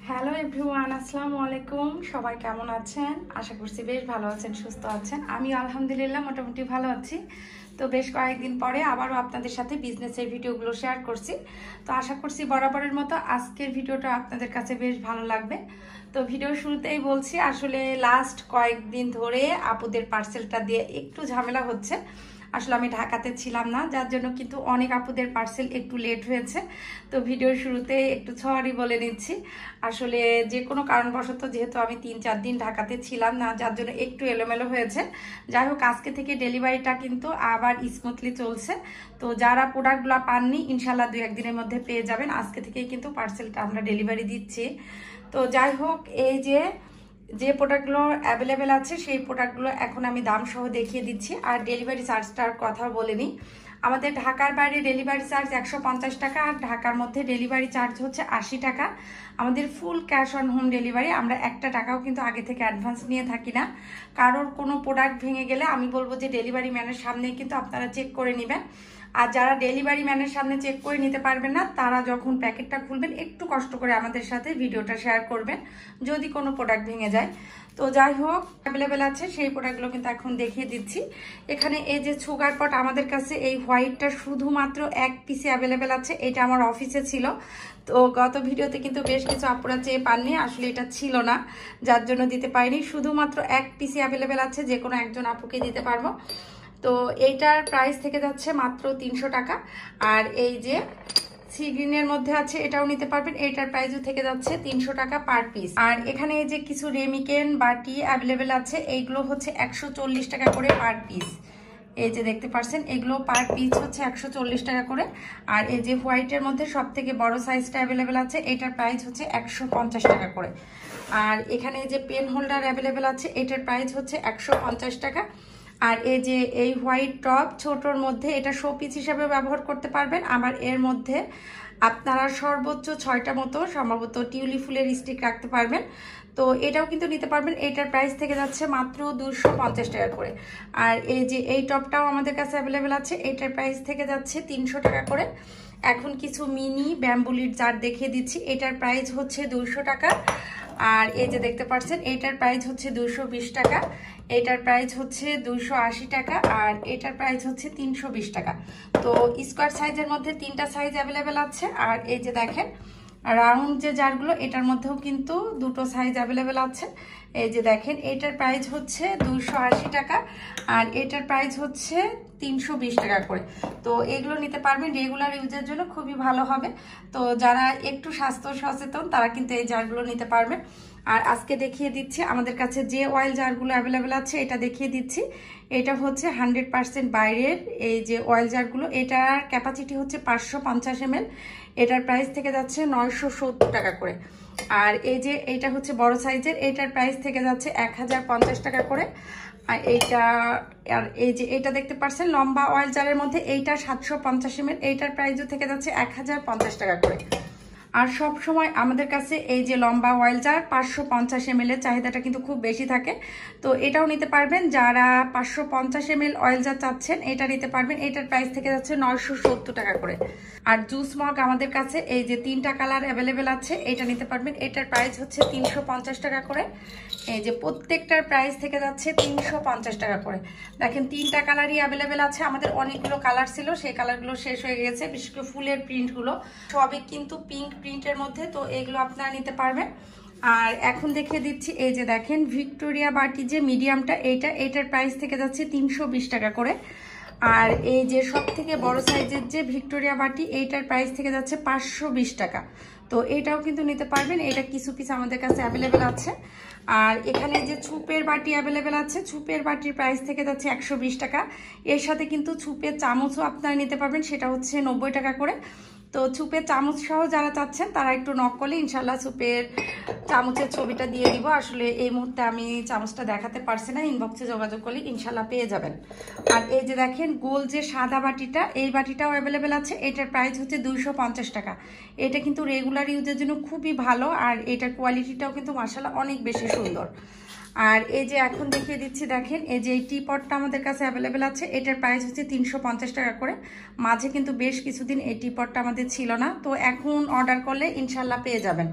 Hello everyone, আসসালামু আলাইকুম। সবাই কেমন আছেন? আশা করছি বেশ ভালো আছেন, সুস্থ আছেন। আমি আলহামদুলিল্লাহ মোটামুটি ভালো আছি। তো বেশ কয়েকদিন পরে আবারও আপনাদের সাথে বিজনেসের ভিডিওগুলো শেয়ার করছি। তো আশা করছি বরাবরের মতো আজকের ভিডিওটা আপনাদের কাছে বেশ ভালো লাগবে। তো ভিডিও শুরুতেই বলছি, আসলে লাস্ট কয়েকদিন ধরে আপুদের পার্সেলটা দিয়ে একটু ঝামেলা হচ্ছে। আসলে আমি ঢাকাতে ছিলাম না, যার জন্য কিন্তু অনেক আপুদের পার্সেল একটু লেট হয়েছে। তো ভিডিওর শুরুতে একটু সরি বলে নিচ্ছি। আসলে যে কোনো কারণবশত যেহেতু আমি 3-4 দিন ঢাকাতে ছিলাম না, যার জন্য একটু এলোমেলো হয়েছে। যাই হোক, আজকে থেকে ডেলিভারিটা কিন্তু আবার স্মুথলি চলছে। তো যারা প্রোডাক্টগুলো পাননি, ইনশাল্লাহ 2-1 দিনের মধ্যে পেয়ে যাবেন। আজকে থেকেই কিন্তু পার্সেলটা আমরা ডেলিভারি দিচ্ছি। তো যাই হোক, এই যে প্রোডাক্টগুলো অ্যাভেলেবেল আছে সেই প্রোডাক্টগুলো এখন আমি দাম সহ দেখিয়ে দিচ্ছি। আর ডেলিভারি চার্জটার কথা বলে নিই। আমাদের ঢাকার বাইরে ডেলিভারি চার্জ 150 টাকা, আর ঢাকার মধ্যে ডেলিভারি চার্জ হচ্ছে 80 টাকা। আমাদের full cash on home delivery. আমরা একটা টাকাও কিন্তু আগে থেকে অ্যাডভান্স নিয়ে থাকি না। কারোর কোনো প্রোডাক্ট ভেঙে গেলে আমি বলবো যে ডেলিভারি ম্যানের সামনেই কিন্তু আপনারা চেক করে নেবেন। আর যারা ডেলিভারি ম্যানের সামনে চেক করে নিতে পারবেন না, তারা যখন প্যাকেটটা খুলবেন একটু কষ্ট করে আমাদের সাথে ভিডিওটা শেয়ার করবেন যদি কোনো প্রোডাক্ট ভেঙে যায়। তো যাই হোক, অ্যাভেলেবেল আছে সেই প্রোডাক্টগুলো কিন্তু এখন দেখিয়ে দিচ্ছি। এখানে এই যে সুগার পট, আমাদের কাছে এই হোয়াইটটা শুধুমাত্র 1 পিসে অ্যাভেলেবেল আছে। এটা আমার অফিসে ছিল। তো গত ভিডিওতে কিন্তু বেশ কিছু আপুরা চেয়ে পাননি, আসলে এটা ছিল না, যার জন্য দিতে পারিনি। শুধুমাত্র 1 পিসে অ্যাভেলেবেল আছে, যে কোনো একজন আপুকে দিতে পারবো। তো এইটার প্রাইস থেকে যাচ্ছে মাত্র 300 টাকা। আর এই যে সি গ্রিনের মধ্যে আছে, এটাও নিতে পারবেন। এটার প্রাইসও থেকে যাচ্ছে 300 টাকা পার পিস। আর এখানে এই যে কিছু রেমিকেন বাটি অ্যাভেলেবেল আছে, এইগুলো হচ্ছে 140 টাকা করে পার পিস। এই যে দেখতে পাচ্ছেন, এগুলো পার পিস হচ্ছে 140 টাকা করে। আর এই যে হোয়াইটের মধ্যে সব থেকে বড় সাইজটা অ্যাভেলেবেল আছে, এটার প্রাইস হচ্ছে 150 টাকা করে। আর এখানে এই যে পেন হোল্ডার অ্যাভেলেবেল আছে, এটার প্রাইস হচ্ছে 150 টাকা। আর এই যে এই হোয়াইট টপ ছোটোর মধ্যে, এটা শো পিস হিসাবে ব্যবহার করতে পারবেন। আবার এর মধ্যে আপনারা সর্বোচ্চ 6টা মতো সম্ভবত টিউলি ফুলের স্টিক রাখতে পারবেন। তো এটাও কিন্তু নিতে পারবেন। এটার প্রাইস থেকে যাচ্ছে মাত্র 250 টাকা করে। আর এই যে এই টপটাও আমাদের কাছে অ্যাভেলেবেল আছে, এটার প্রাইস থেকে যাচ্ছে 300 টাকা করে। এখন কিছু মিনি ব্যাম্বুলির জার দেখিয়ে দিচ্ছি, এটার প্রাইস হচ্ছে 200 টাকা। আর এই যে দেখতে পাচ্ছেন, এটার প্রাইস হচ্ছে 220 টাকা, এটার প্রাইস হচ্ছে 280 টাকা, আর এটার প্রাইস হচ্ছে 320 টাকা। তো স্কোয়ার সাইজের মধ্যে 3টা সাইজ অ্যাভেলেবেল আছে। আর এই যে দেখেন রাউন্ড যে জারগুলো, এটার মধ্যেও কিন্তু 2টো সাইজ অ্যাভেলেবেল আছে। এই যে দেখেন, এটার প্রাইস হচ্ছে 280 টাকা, আর এটার প্রাইস হচ্ছে 320 টাকা করে। তো এগুলো নিতে পারবেন, রেগুলার ইউজের জন্য খুবই ভালো হবে। তো যারা একটু স্বাস্থ্য সচেতন তারা কিন্তু এই জারগুলো নিতে পারবেন। আর আজকে দেখিয়ে দিচ্ছি আমাদের কাছে যে অয়েল জারগুলো অ্যাভেলেবেল আছে, এটা দেখিয়ে দিচ্ছি। এটা হচ্ছে 100% বাইরের এই যে অয়েল জারগুলো, এটার ক্যাপাসিটি হচ্ছে 550 ml। এটার প্রাইস থেকে যাচ্ছে 970 টাকা করে। আর এই যে এইটা হচ্ছে বড় সাইজের, এটার প্রাইস থেকে যাচ্ছে 1050 টাকা করে। আর এইটা, আর এই যে এটা দেখতে পাচ্ছেন লম্বা অয়েল জারের মধ্যে, এইটা 750 ml, এইটার প্রাইসও থেকে যাচ্ছে 1050 টাকা করে। আর সব সময় আমাদের কাছে এই যে লম্বা অয়েল জার 550 ml এর চাহিদাটা কিন্তু খুব বেশি থাকে। তো এটাও নিতে পারবেন, যারা 550 ml অয়েল জার চাচ্ছেন এটা নিতে পারবেন। এটার প্রাইস থেকে যাচ্ছে 970 টাকা করে। আর জুস মগ আমাদের কাছে এই যে 3টা কালার অ্যাভেলেবেল আছে, এটা নিতে পারবেন। এটার প্রাইস হচ্ছে 350 টাকা করে। এই যে প্রত্যেকটার প্রাইস থেকে যাচ্ছে 350 টাকা করে। দেখেন 3টা কালারই অ্যাভেলেবেল আছে। আমাদের অনেকগুলো কালার ছিল, সেই কালারগুলো শেষ হয়ে গেছে। বিশেষ করে ফুলের প্রিন্টগুলো সবই কিন্তু পিঙ্ক প্রিন্টের মধ্যে, তো এগুলো আপনারা নিতে পারবেন। আর এখন দেখিয়ে দিচ্ছি, এই যে দেখেন ভিক্টোরিয়া বাটি যে মিডিয়ামটা, এটার প্রাইস থেকে যাচ্ছে 320 টাকা করে। আর এই যে সব থেকে বড় সাইজের যে ভিক্টোরিয়া বাটি, এইটার প্রাইস থেকে যাচ্ছে 520 টাকা। তো এটাও কিন্তু নিতে পারবেন, এটা কিছু পিস আমাদের কাছে অ্যাভেলেবেল আছে। আর এখানে যে ছুপের বাটি অ্যাভেলেবেল আছে, ছুপের বাটির প্রাইস থেকে যাচ্ছে 120 টাকা। এর সাথে কিন্তু ছুপের চামচও আপনারা নিতে পারবেন, সেটা হচ্ছে 90 টাকা করে। তো ছুপের চামচ সহ যারা চাচ্ছেন তারা একটু নক করলে ইনশাল্লাহ ছুপের চামচের ছবিটা দিয়ে দিব। আসলে এই মুহূর্তে আমি চামচটা দেখাতে পারছি না, ইনবক্সে যোগাযোগ করলে ইনশাল্লাহ পেয়ে যাবেন। আর এই যে দেখেন গোল যে সাদা বাটিটা, এই বাটিটাও অ্যাভেলেবেল আছে। এটার প্রাইস হচ্ছে 250 টাকা। এটা কিন্তু রেগুলার ইউজের জন্য খুবই ভালো, আর এটার কোয়ালিটিটাও কিন্তু মাশাআল্লাহ অনেক বেশি সুন্দর। আর এই যে এখন দেখিয়ে দিচ্ছি, দেখেন এই যে এই টি পটটা আমাদের কাছে অ্যাভেলেবেল আছে, এটার প্রাইস হচ্ছে 350 টাকা করে। মাঝে কিন্তু বেশ কিছুদিন এই টি পটটা আমাদের ছিল না, তো এখন অর্ডার করলে ইনশাল্লাহ পেয়ে যাবেন।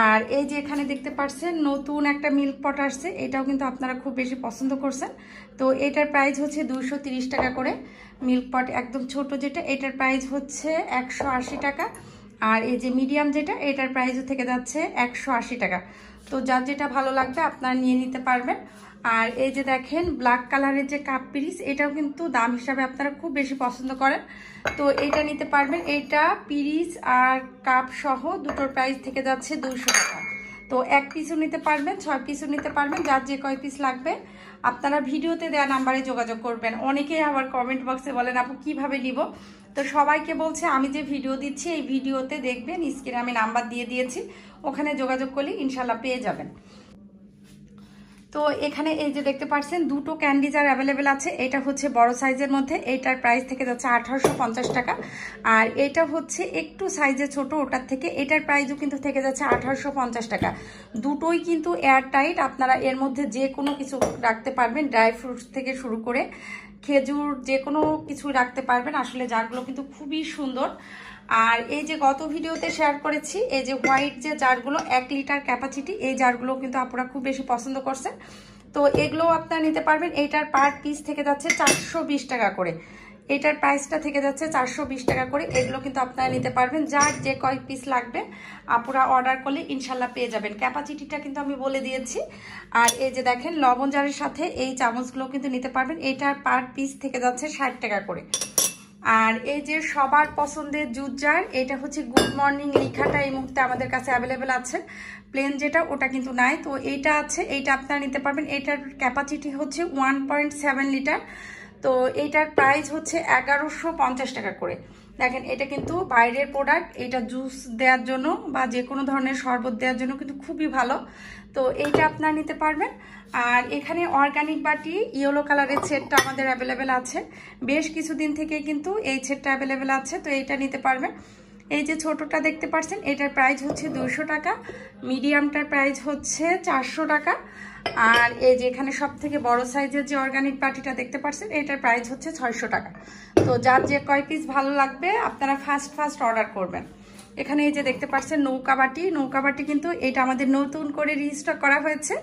আর এই যে এখানে দেখতে পাচ্ছেন নতুন একটা মিল্ক পট আসছে, এটাও কিন্তু আপনারা খুব বেশি পছন্দ করছেন। তো এটার প্রাইস হচ্ছে 230 টাকা করে। মিল্ক পট একদম ছোট যেটা, এটার প্রাইস হচ্ছে 180 টাকা। আর এই যে মিডিয়াম যেটা, এটার প্রাইসও থেকে যাচ্ছে 180 টাকা। তো যার যেটা ভালো লাগবে আপনারা নিয়ে নিতে পারবেন। আর এই যে দেখেন ব্ল্যাক কালারের যে কাপ পিরিচ, এটাও কিন্তু দাম হিসাবে আপনারা খুব বেশি পছন্দ করেন, তো এটা নিতে পারবেন। এটা পিরিচ আর কাপ সহ দুটোর প্রাইস থেকে যাচ্ছে 200 টাকা। তো 1 পিসও নিতে পারবেন, 6 পিসও নিতে পারবেন, যার যে কয় পিস লাগবে আপনারা ভিডিওতে দেওয়া নাম্বারে যোগাযোগ করবেন। অনেকেই আবার কমেন্ট বক্সে বলেন আপু কিভাবে নিব, তো সবাইকে বলছে আমি যে ভিডিও দিচ্ছি এই ভিডিওতে দেখবেন স্ক্রিনে আমি নাম্বার দিয়ে দিয়েছি, ওখানে যোগাযোগ করলে ইনশাল্লাহ পেয়ে যাবেন। তো এখানে এই যে দেখতে পাচ্ছেন দুটো ক্যান্ডি জার অ্যাভেলেবেল আছে। এটা হচ্ছে বড় সাইজের মধ্যে, এটার প্রাইস থেকে যাচ্ছে 1850 টাকা। আর এটা হচ্ছে একটু সাইজে ছোট, ওটার থেকে এটার প্রাইসও কিন্তু থেকে যাচ্ছে 1850 টাকা। দুটোই কিন্তু এয়ার টাইট, আপনারা এর মধ্যে যে কোনো কিছু রাখতে পারবেন, ড্রাই ফ্রুটস থেকে শুরু করে খেজুর যে কোনো কিছু রাখতে পারবেন। আসলে জারগুলো কিন্তু খুবই সুন্দর। আর এই যে গত ভিডিওতে শেয়ার করেছি এই যে হোয়াইট যে জারগুলো 1 লিটার ক্যাপাসিটি, এই জারগুলো কিন্তু আপনারা খুব বেশি পছন্দ করছেন, তো এগুলো আপনারা নিতে পারবেন। এটার পার পিস থেকে যাচ্ছে 420 টাকা করে, এটার প্রাইসটা থেকে যাচ্ছে 420 টাকা করে। এগুলো কিন্তু আপনারা নিতে পারবেন, যার যে কয় পিস লাগবে আপুরা অর্ডার করলে ইনশাল্লাহ পেয়ে যাবেন। ক্যাপাসিটিটা কিন্তু আমি বলে দিয়েছি। আর এই যে দেখেন লবণ জারের সাথে এই চামচগুলো কিন্তু নিতে পারবেন, এটার পার পিস থেকে যাচ্ছে 60 টাকা করে। আর এই যে সবার পছন্দের জুস জার, এটা হচ্ছে গুড মর্নিং লেখাটা এই মুহূর্তে আমাদের কাছে অ্যাভেলেবেল আছে, প্লেন যেটা ওটা কিন্তু নাই, তো এইটা আছে, এইটা আপনারা নিতে পারবেন। এটার ক্যাপাসিটি হচ্ছে 1.7 লিটার, তো এইটার প্রাইস হচ্ছে 1150 টাকা করে। দেখেন এটা কিন্তু বাইরের প্রোডাক্ট, এটা জুস দেওয়ার জন্য বা যে কোনো ধরনের শরবত দেওয়ার জন্য কিন্তু খুবই ভালো, তো এইটা আপনারা নিতে পারবেন। আর এখানে অর্গানিক বাটি ইয়েলো কালারের সেটটা আমাদের অ্যাভেলেবেল আছে, বেশ কিছুদিন থেকে কিন্তু এই সেটটা অ্যাভেলেবেল আছে, তো এইটা নিতে পারবেন। এই যে ছোটটা দেখতে পাচ্ছেন, এটার প্রাইস হচ্ছে 200 টাকা, মিডিয়ামটার প্রাইস হচ্ছে 400 টাকা। আর এই যে এখানে সব থেকে বড় সাইজের যে অর্গানিক বাটিটা দেখতে পাচ্ছেন, এটার প্রাইস হচ্ছে 600 টাকা। তো যার যে কয় পিস ভালো লাগবে আপনারা ফার্স্ট অর্ডার করবেন। এখানে এই যে দেখতে পাচ্ছেন নৌকা বাটি কিন্তু এটা আমাদের নতুন করে রিস্টক করা হয়েছে।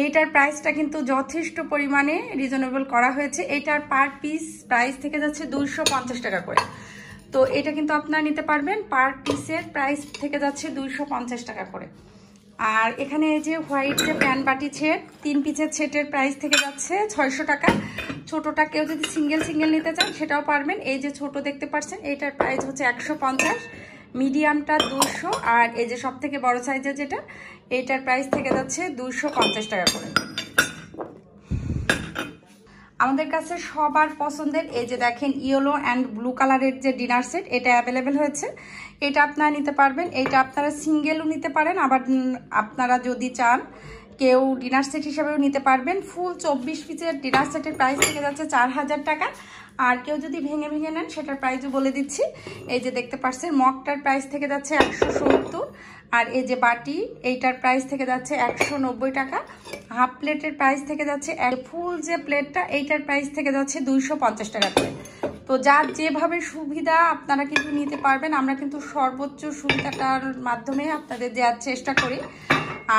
এইটার প্রাইসটা কিন্তু যথেষ্ট পরিমাণে রিজনেবল করা হয়েছে, এটার পার পিস প্রাইস থেকে যাচ্ছে 250 টাকা করে। তো এটা কিন্তু আপনারা নিতে পারবেন, পার পিসের প্রাইস থেকে যাচ্ছে 250 টাকা করে। আর এখানে এই যে হোয়াইট যে প্যান বাটি সেট 3 পিসের সেটের প্রাইস থেকে যাচ্ছে 600 টাকা। ছোটটা কেউ যদি সিঙ্গেল নিতে চান সেটাও পারবেন। এই যে ছোট দেখতে পাচ্ছেন, এইটার প্রাইস হচ্ছে 150, মিডিয়ামটা 200, আর এই যে সব থেকে বড় সাইজের যেটা, এইটার প্রাইস থেকে যাচ্ছে 250 টাকা করে। আমাদের কাছে সবার পছন্দের এই যে দেখেন ইয়েলো অ্যান্ড ব্লু কালারের যে ডিনার সেট, এটা অ্যাভেলেবেল হয়েছে, এটা আপনারা নিতে পারবেন। এটা আপনারা সিঙ্গেলও নিতে পারেন, আবার আপনারা যদি চান কেউ ডিনার সেট হিসাবেও নিতে পারবেন। ফুল 24 পিসের ডিনার সেটের প্রাইস থেকে যাচ্ছে 4000 টাকা। আর কেউ যদি ভেঙে নেন সেটার প্রাইসও বলে দিচ্ছি। এই যে দেখতে পাচ্ছেন মগটার প্রাইস থেকে যাচ্ছে 170, আর এই যে বাটি এইটার প্রাইস থেকে যাচ্ছে 190 টাকা। হাফ প্লেটের প্রাইস থেকে যাচ্ছে, ফুল যে প্লেটটা এইটার প্রাইস থেকে যাচ্ছে 250 টাকা করে। তো যার যেভাবে সুবিধা আপনারা কিন্তু নিতে পারবেন, আমরা কিন্তু সর্বোচ্চ সুবিধাটার মাধ্যমে আপনাদের দেওয়ার চেষ্টা করি।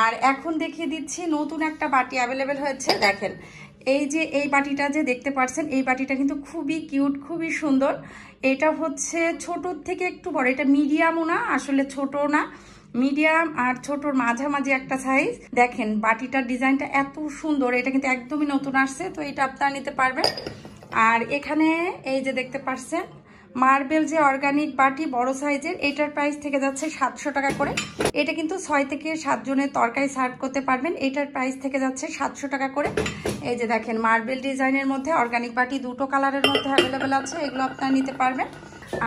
আর এখন দেখিয়ে দিচ্ছি নতুন একটা বাটি অ্যাভেলেবেল হয়েছে। দেখেন এই যে এই বাটিটা যে দেখতে পাচ্ছেন, এই বাটিটা কিন্তু খুবই কিউট, খুবই সুন্দর। এটা হচ্ছে ছোটোর থেকে একটু বড়, এটা মিডিয়ামও না আসলে ছোট না, মিডিয়াম আর ছোটর মাঝামাঝি একটা সাইজ। দেখেন বাটিটার ডিজাইনটা এত সুন্দর, এটা কিন্তু একদমই নতুন আসছে, তো এটা আপনারা নিতে পারবেন। আর এখানে এই যে দেখতে পাচ্ছেন মার্বেল যে অর্গানিক বাটি বড় সাইজের, এটার প্রাইস থেকে যাচ্ছে 700 টাকা করে। এটা কিন্তু 6 থেকে 7 জনের তরকারি সার্ভ করতে পারবেন, এটার প্রাইস থেকে যাচ্ছে 700 টাকা করে। এই যে দেখেন মার্বেল ডিজাইনের মধ্যে অর্গানিক বাটি দুটো কালারের মধ্যে অ্যাভেলেবেল আছে, এগুলো আপনারা নিতে পারবেন।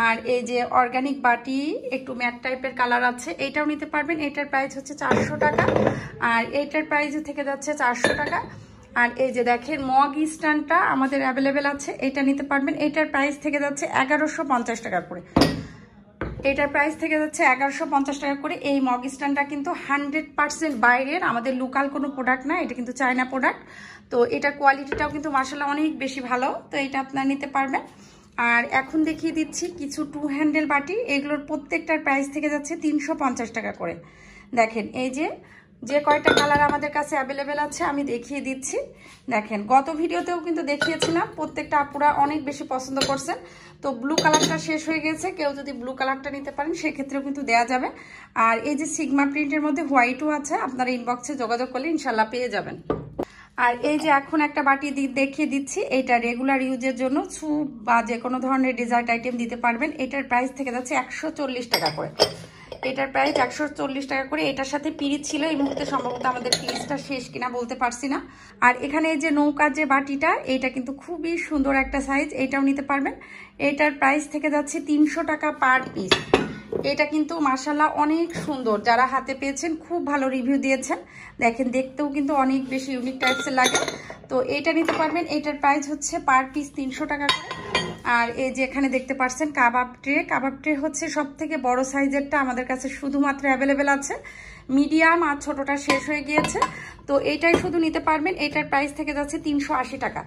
আর এই যে অর্গানিক বাটি একটু ম্যাট টাইপের কালার আছে, এটাও নিতে পারবেন, এটার প্রাইস হচ্ছে 400 টাকা। আর এটার প্রাইস থেকে যাচ্ছে 400 টাকা। আর এই যে দেখেন মগ স্ট্যান্ডটা আমাদের অ্যাভেলেবেল আছে, এটা নিতে পারবেন, এটার প্রাইস থেকে যাচ্ছে 1150 টাকা করে। এটার প্রাইস থেকে যাচ্ছে 1150 টাকা করে। এই মগ স্ট্যান্ডটা কিন্তু 100% বাইরের, আমাদের লোকাল কোনো প্রোডাক্ট না, এটা কিন্তু চায়না প্রোডাক্ট। তো এটার কোয়ালিটিটাও কিন্তু মাশাআল্লাহ অনেক বেশি ভালো, তো এটা আপনারা নিতে পারবেন। আর এখন দেখিয়ে দিচ্ছি কিছু 2 হ্যান্ডেল বাটি, এগুলোর প্রত্যেকটার প্রাইস থেকে যাচ্ছে 350 টাকা করে। দেখেন এই যে কয়টা কালার আমাদের কাছে অ্যাভেলেবেল আছে আমি দেখিয়ে দিচ্ছি। দেখেন গত ভিডিওতেও কিন্তু দেখিয়েছিলাম, প্রত্যেকটা আপুরা অনেক বেশি পছন্দ করছেন। তো ব্লু কালারটা শেষ হয়ে গেছে, কেউ যদি ব্লু কালারটা নিতে পারেন সেক্ষেত্রেও কিন্তু দেওয়া যাবে। আর এই যে সিগমা প্রিন্টের মধ্যে হোয়াইটও আছে, আপনারা ইনবক্সে যোগাযোগ করলে ইনশাল্লাহ পেয়ে যাবেন। আর এই যে এখন একটা বাটি দেখিয়ে দিচ্ছি, এটা রেগুলার ইউজের জন্য স্যুপ বা যে কোনো ধরনের ডেজার্ট আইটেম দিতে পারবেন। এটার প্রাইস থেকে যাচ্ছে 140 টাকা করে। এটার প্রাইস 140 টাকা করে। এটার সাথে পিরিচ ছিল, এই মুহূর্তে সম্ভবত আমাদের পিরিচটা শেষ কিনা বলতে পারছি না। আর এখানে যে নৌকার যে বাটিটা, এটা কিন্তু খুবই সুন্দর একটা সাইজ, এটাও নিতে পারবেন। এটার প্রাইস থেকে যাচ্ছে 300 টাকা পার পিস। এটা কিন্তু মাশাআল্লাহ অনেক সুন্দর, যারা হাতে পেয়েছেন খুব ভালো রিভিউ দিয়েছেন। দেখেন দেখতেও কিন্তু অনেক বেশি ইউনিক টাইপসের লাগে। তো এটা নিতে পারবেন। এটার প্রাইস হচ্ছে পার পিস 300 টাকা করে। আর এই যে এখানে দেখতে পাচ্ছেন কাবাব ট্রে হচ্ছে সব থেকে বড় সাইজেরটা আমাদের কাছে শুধুমাত্র অ্যাভেলেবেল আছে। মিডিয়াম আর ছোটটা শেষ হয়ে গিয়েছে, তো এইটাই শুধু নিতে পারবেন। এটার প্রাইস থেকে যাচ্ছে 380 টাকা।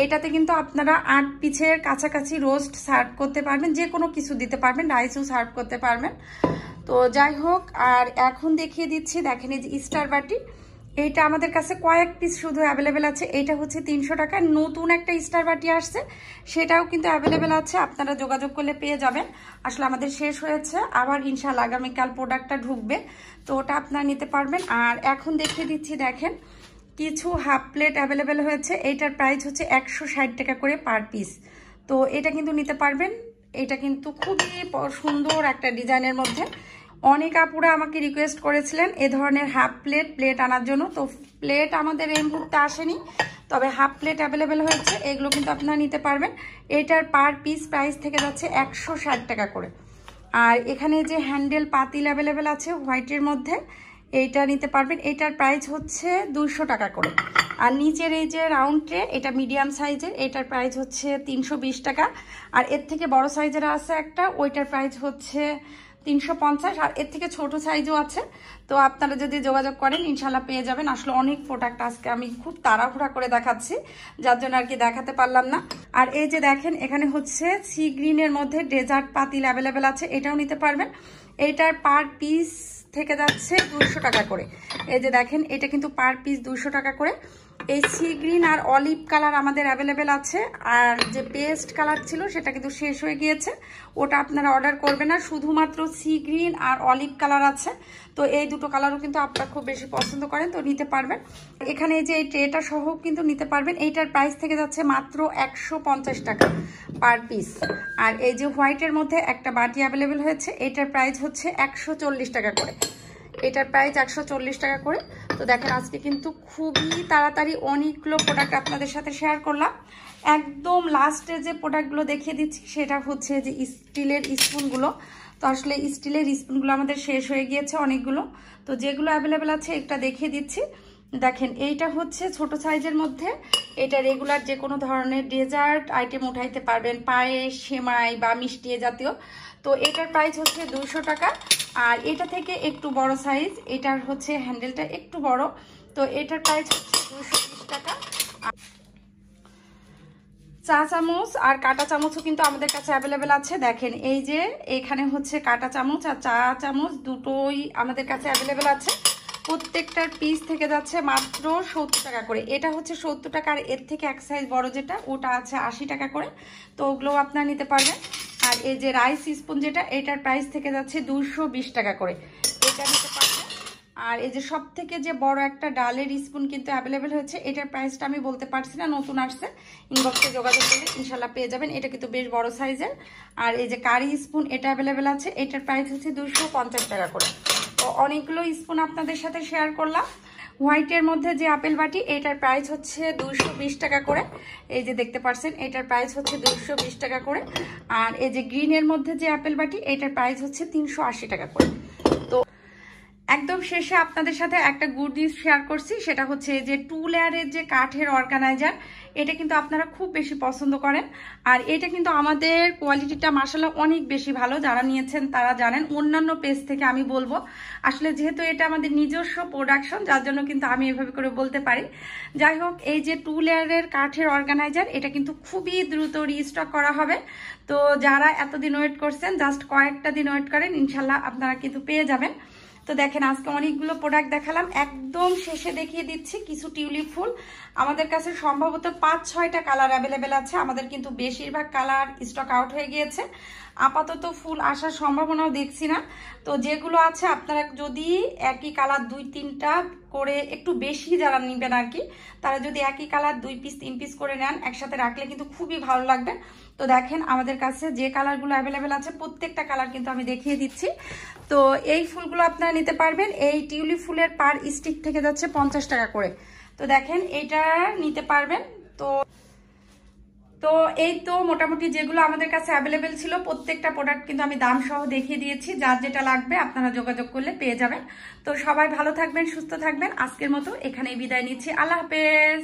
এটাতে কিন্তু আপনারা 8 পিসের কাছাকাছি রোস্ট সার্ভ করতে পারবেন, যে কোনো কিছু দিতে পারবেন, রাইসও সার্ভ করতে পারবেন। তো যাই হোক, আর এখন দেখিয়ে দিচ্ছি, দেখেন এই যে স্টার বাটি, এইটা আমাদের কাছে কয়েক পিস শুধু অ্যাভেলেবেল আছে। এটা হচ্ছে 300 টাকা। নতুন একটা স্টার বাটি আসছে, সেটাও কিন্তু অ্যাভেলেবেল আছে, আপনারা যোগাযোগ করলে পেয়ে যাবেন। আসলে আমাদের শেষ হয়েছে, আবার ইনশাআল্লাহ আগামীকাল প্রোডাক্টটা ঢুকবে, তো ওটা আপনারা নিতে পারবেন। আর এখন দেখিয়ে দিচ্ছি, দেখেন কিছু হাফ প্লেট অ্যাভেলেবেল হয়েছে। এইটার প্রাইস হচ্ছে 160 টাকা করে পার পিস। তো এটা কিন্তু নিতে পারবেন। এটা কিন্তু খুবই সুন্দর একটা ডিজাইনের মধ্যে। অনেক আপুরা আমাকে রিকোয়েস্ট করেছিলেন এ ধরনের হাফ প্লেট আনার জন্য, তো প্লেট আমাদের এই মুহূর্তে আসেনি, তবে হাফ প্লেট অ্যাভেলেবেল হয়েছে, এগুলো কিন্তু আপনারা নিতে পারবেন। এটার পার পিস প্রাইস থেকে যাচ্ছে 160 টাকা করে। আর এখানে যে হ্যান্ডেল পাতিল অ্যাভেলেবেল আছে হোয়াইটের মধ্যে, এইটা নিতে পারবেন। এটার প্রাইস হচ্ছে 200 টাকা করে। আর নিচের এই যে রাউন্ড ট্রে, এটা মিডিয়াম সাইজের, এটার প্রাইস হচ্ছে 320 টাকা। আর এর থেকে বড় সাইজের আছে একটা, ওইটার প্রাইস হচ্ছে 350। আর এর থেকে ছোট সাইজও আছে, তো আপনারা যদি যোগাযোগ করেন ইনশাল্লাহ পেয়ে যাবেন। আসলে অনেক প্রোডাক্ট আজকে আমি খুব তাড়াহুড়া করে দেখাচ্ছি, যার জন্য আর কি দেখাতে পারলাম না। আর এই যে দেখেন এখানে হচ্ছে সি গ্রিনের মধ্যে ডেজার্ট পাতিল অ্যাভেলেবেল আছে, এটাও নিতে পারবেন। এইটার পার পিস থেকে যাচ্ছে 200 টাকা করে। এই যে দেখেন এটা কিন্তু পার পিস 200 টাকা করে। এই সি গ্রিন আর অলিভ কালার আমাদের অ্যাভেলেবেল আছে। আর যে পেস্ট কালার ছিল সেটা কিন্তু শেষ হয়ে গিয়েছে, ওটা আপনারা অর্ডার করবেন না, শুধুমাত্র সি গ্রিন আর অলিভ কালার আছে। তো এই দুটো কালারও কিন্তু আপনারা খুব বেশি পছন্দ করেন, তো নিতে পারবেন। এখানে যে এই ট্রেটা সহ কিন্তু নিতে পারবেন। এইটার প্রাইস থেকে যাচ্ছে মাত্র 150 টাকা পার পিস। আর এই যে হোয়াইটের মধ্যে একটা বাটি অ্যাভেলেবেল হয়েছে, এটার প্রাইস হচ্ছে 140 টাকা করে। এটার প্রাইস 140 টাকা করে। তো দেখেন আজকে কিন্তু খুবই তাড়াতাড়ি অনেকগুলো প্রোডাক্ট আপনাদের সাথে শেয়ার করলাম। একদম লাস্টে যে প্রোডাক্টগুলো দেখিয়ে দিচ্ছি সেটা হচ্ছে যে স্টিলের স্পুনগুলো। তো আসলে স্টিলের স্পুনগুলো আমাদের শেষ হয়ে গিয়েছে অনেকগুলো, তো যেগুলো অ্যাভেলেবেল আছে একটা দেখিয়ে দিচ্ছি। দেখেন এইটা হচ্ছে ছোট সাইজের মধ্যে, এটা রেগুলার যে কোনো ধরনের ডেজার্ট আইটেম উঠাইতে পারবেন, পায়েস, সেমাই বা মিষ্টি জাতীয়। তো এটার প্রাইস হচ্ছে 200 টাকা। আর এটা থেকে একটু বড় সাইজ, এটার হচ্ছে হ্যান্ডেলটা একটু বড়, তো এটার প্রাইস হচ্ছে 220 টাকা। চা চামচ আর কাঁটা চামচও কিন্তু আমাদের কাছে অ্যাভেলেবেল আছে। দেখেন এই যে এখানে হচ্ছে কাঁটা চামচ আর চা চামচ দুটোই আমাদের কাছে অ্যাভেলেবেল আছে। প্রত্যেকটার পিস থেকে যাচ্ছে মাত্র 70 টাকা করে। এটা হচ্ছে 70 টাকা। আর এর থেকে এক সাইজ বড় যেটা, ওটা আছে 80 টাকা করে। তো ওগুলোও আপনারা নিতে পারবেন। আর এই যে রাইস স্পুন যেটা, এটার প্রাইস থেকে যাচ্ছে 220 টাকা করে, এটা নিতে পারবেন। আর এই যে সব থেকে যে বড় একটা ডালের স্পুন কিন্তু অ্যাভেলেবেল হয়েছে, এটার প্রাইসটা আমি বলতে পারছি না, নতুন আসছে, ইনবক্সে যোগাযোগ করলে ইনশাল্লাহ পেয়ে যাবেন। এটা কিন্তু বেশ বড় সাইজের। আর এই যে কারি স্পুন, এটা অ্যাভেলেবেল আছে, এটার প্রাইস হচ্ছে 250 টাকা করে। তো অনেকগুলো স্পুন আপনাদের সাথে শেয়ার করলাম। হোয়াইটের মধ্যে যে আপেল বাটি, এটার প্রাইস হচ্ছে 220 টাকা করে। এই যে দেখতে পাচ্ছেন এটার প্রাইস হচ্ছে 220 টাকা করে। আর এই যে গ্রিনের মধ্যে যে আপেল বাটি, এটার প্রাইস হচ্ছে 380 টাকা করে। তো একদম শেষে আপনাদের সাথে একটা গুড নিউজ শেয়ার করছি, সেটা হচ্ছে যে 2 লেয়ারের যে কাঠের অর্গানাইজার, এটা কিন্তু আপনারা খুব বেশি পছন্দ করেন। আর এটা কিন্তু আমাদের কোয়ালিটিটা মাশাআল্লাহ অনেক বেশি ভালো, যারা নিয়েছেন তারা জানেন। অন্যান্য পেজ থেকে আমি বলবো, আসলে যেহেতু এটা আমাদের নিজস্ব প্রোডাকশন, যার জন্য কিন্তু আমি এভাবে করে বলতে পারি। যাই হোক, এই যে 2 লেয়ারের কাঠের অর্গানাইজার, এটা কিন্তু খুবই দ্রুত রিস্টক করা হবে। তো যারা এতদিন ওয়েট করছেন, জাস্ট কয়েকটা দিন ওয়েট করেন, ইনশাল্লাহ আপনারা কিন্তু পেয়ে যাবেন। তো দেখেন আজকে অনেকগুলো প্রোডাক্ট দেখালাম, একদম শেষে দেখিয়ে দিচ্ছি কিছু টিউলিপ ফুল। আমাদের কাছে সম্ভবত 5-6টা কালার অ্যাভেলেবেল আছে, আমাদের কিন্তু বেশিরভাগ কালার স্টক আউট হয়ে গিয়েছে, আপাতত ফুল আসার সম্ভাবনাও দেখছি না। তো যেগুলো আছে আপনারা যদি একই কালার 2-3টা করে একটু বেশি যারা নেবেন আর কি, তারা যদি একই কালার 2 পিস 3 পিস করে নেন একসাথে রাখলে কিন্তু খুবই ভালো লাগবে। তো দেখেন আমাদের কাছে যে কালারগুলো অ্যাভেলেবেল আছে প্রত্যেকটা কালার কিন্তু আমি দেখিয়ে দিচ্ছি। তো এই ফুলগুলো আপনারা নিতে পারবেন, এই টিউলিপ ফুলের পার স্টিক থেকে যাচ্ছে 50 টাকা করে। তো দেখেন এটা নিতে পারবেন। তো তো এই তো মোটামুটি যেগুলো আমাদের কাছে অ্যাভেলেবেল ছিল প্রত্যেকটা প্রোডাক্ট কিন্তু আমি দাম সহ দেখিয়ে দিয়েছি, যার যেটা লাগবে আপনারা যোগাযোগ করলে পেয়ে যাবেন। তো সবাই ভালো থাকবেন, সুস্থ থাকবেন, আজকের মতো এখানেই বিদায় নিচ্ছি, আল্লাহ হাফেজ।